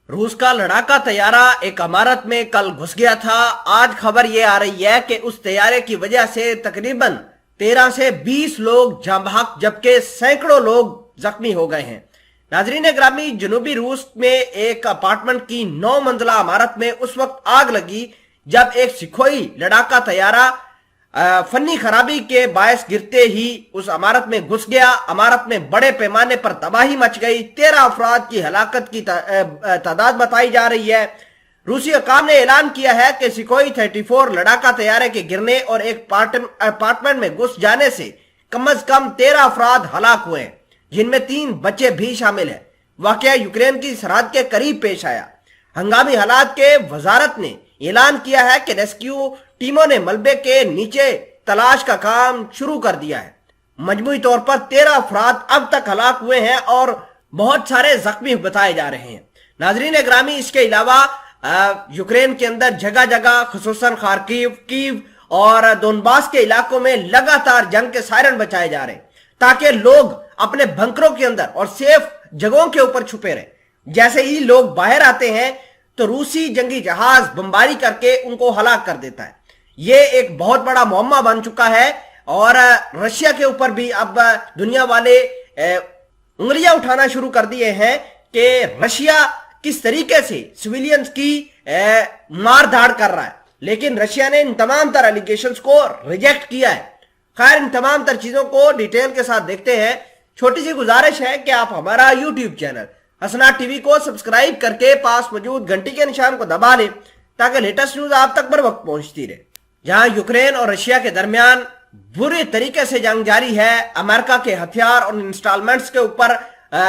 रूस का लड़ाका तैयारा एक इमारत में कल घुस गया था। आज खबर ये आ रही है कि उस तैयारे की वजह से तकरीबन 13 से 20 लोग जाँ बहक जबकि सैकड़ों लोग जख्मी हो गए हैं। नाजरीन ग्रामी, जनूबी रूस में एक अपार्टमेंट की 9 मंजिला इमारत में उस वक्त आग लगी जब एक सिखोई लड़ाका तैयारा फनी खराबी के बायस गिरते ही उस इमारत में घुस गया। इमारत में बड़े पैमाने पर तबाही मच गई। 13 अफराद की हलाकत की तादाद बताई जा रही है। रूसी हुकाम ने ऐलान किया है कि सिकोई 34 लड़ाका तैयारे के गिरने और एक अपार्टमेंट में घुस जाने से कम से कम 13 अफराद हलाक हुए हैं, जिनमें 3 बच्चे भी शामिल हैं। वाकया यूक्रेन की सरहद के करीब पेश आया। हंगामी हालात के वजारत ने ऐलान किया है कि रेस्क्यू टीमों ने मलबे के नीचे तलाश का काम शुरू कर दिया है। मजमूई तौर पर 13 अफराद अब तक हलाक हुए हैं और बहुत सारे जख्मी बताए जा रहे हैं। नाजरीन ग्रामी, इसके अलावा यूक्रेन के अंदर जगह जगह खुसूसन खार्किव, कीव और दोनबास के इलाकों में लगातार जंग के सायरन बचाए जा रहे हैं ताकि लोग अपने बंकरों के अंदर और सेफ जगहों के ऊपर छुपे रहे। जैसे ही लोग बाहर आते हैं तो रूसी जंगी जहाज बमबारी करके उनको हलाक कर देता है। ये एक बहुत बड़ा मुअम्मा बन चुका है और रशिया के ऊपर भी अब दुनिया वाले उंगलियां उठाना शुरू कर दिए हैं कि रशिया किस तरीके से सिविलियंस की मार धाड़ कर रहा है। लेकिन रशिया ने इन तमाम तर एलिगेशंस को रिजेक्ट किया है। खैर, इन तमाम तर चीजों को डिटेल के साथ देखते हैं। छोटी सी गुजारिश है कि आप हमारा यूट्यूब चैनल हसनात टीवी को सब्सक्राइब करके पास मौजूद घंटी के निशान को दबा लें ताकि लेटेस्ट न्यूज आप तक बर वक्त पहुंचती रहे। जहां यूक्रेन और रशिया के दरमियान बुरी तरीके से जंग जारी है, अमेरिका के हथियार और इंस्टॉलमेंट्स के ऊपर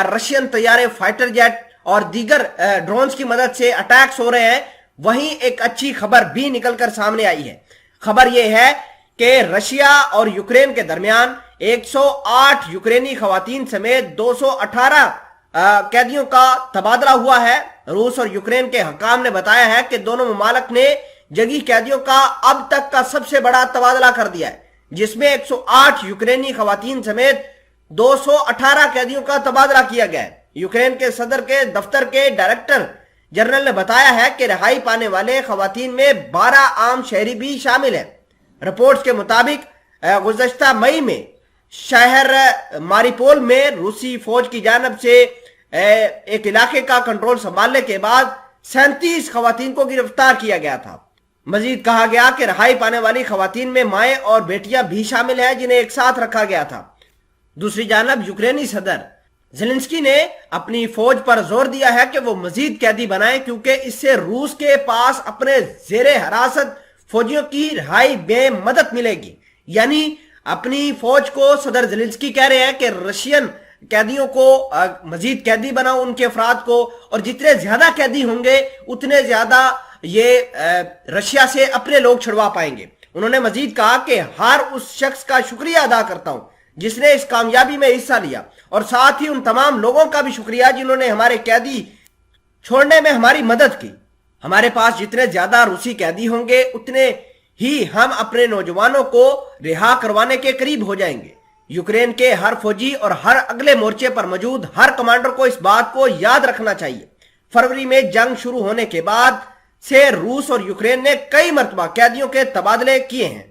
रशियन तैयारे, फाइटर जेट और दीगर ड्रोन्स की मदद से अटैक्स हो रहे हैं, वहीं एक अच्छी खबर भी निकलकर सामने आई है। खबर यह है कि रशिया और यूक्रेन के दरमियान 108 यूक्रेनी खवातीन समेत 218 कैदियों का तबादला हुआ है। रूस और यूक्रेन के हकाम ने बताया है कि दोनों ममालिक ने जंगी कैदियों का अब तक का सबसे बड़ा तबादला कर दिया है, जिसमें 108 यूक्रेनी खवातीन समेत 218 कैदियों का तबादला किया गया है। यूक्रेन के सदर के दफ्तर के डायरेक्टर जनरल ने बताया है कि रिहाई पाने वाले खवातीन में 12 आम शहरी भी शामिल हैं। रिपोर्ट्स के मुताबिक गुज़श्ता मई में शहर मारिपोल में रूसी फौज की जानब से एक इलाके का कंट्रोल संभालने के बाद 37 खवातीन को गिरफ्तार किया गया था। मजीद कहा गया कि रिहाई पाने वाली खवातीन में माएँ और बेटियां भी शामिल हैं, जिन्हें एक साथ रखा गया था। दूसरी जानब यूक्रेनी सदर ज़ेलेंस्की ने अपनी फौज पर जोर दिया है कि वो मजीद कैदी बनाए, क्योंकि इससे रूस के पास अपने जेरे हिरासत फौजियों की रिहाई में मदद मिलेगी। यानी अपनी फौज को सदर ज़ेलेंस्की कह रहे हैं कि रशियन कैदियों को मजीद कैदी बनाओ, उनके अफराद को, और जितने ज्यादा कैदी होंगे उतने ज्यादा ये रशिया से अपने लोग छुड़वा पाएंगे। उन्होंने मजीद कहा कि हर उस शख्स का शुक्रिया अदा करता हूं जिसने इस कामयाबी में हिस्सा लिया, और साथ ही उन तमाम लोगों का भी शुक्रिया जिन्होंने हमारे कैदी छोड़ने में हमारी मदद की। हमारे पास जितने ज्यादा रूसी कैदी होंगे उतने ही हम अपने नौजवानों को रिहा करवाने के करीब हो जाएंगे। यूक्रेन के हर फौजी और हर अगले मोर्चे पर मौजूद हर कमांडर को इस बात को याद रखना चाहिए। फरवरी में जंग शुरू होने के बाद से रूस और यूक्रेन ने कई मरतबा कैदियों के तबादले किए हैं।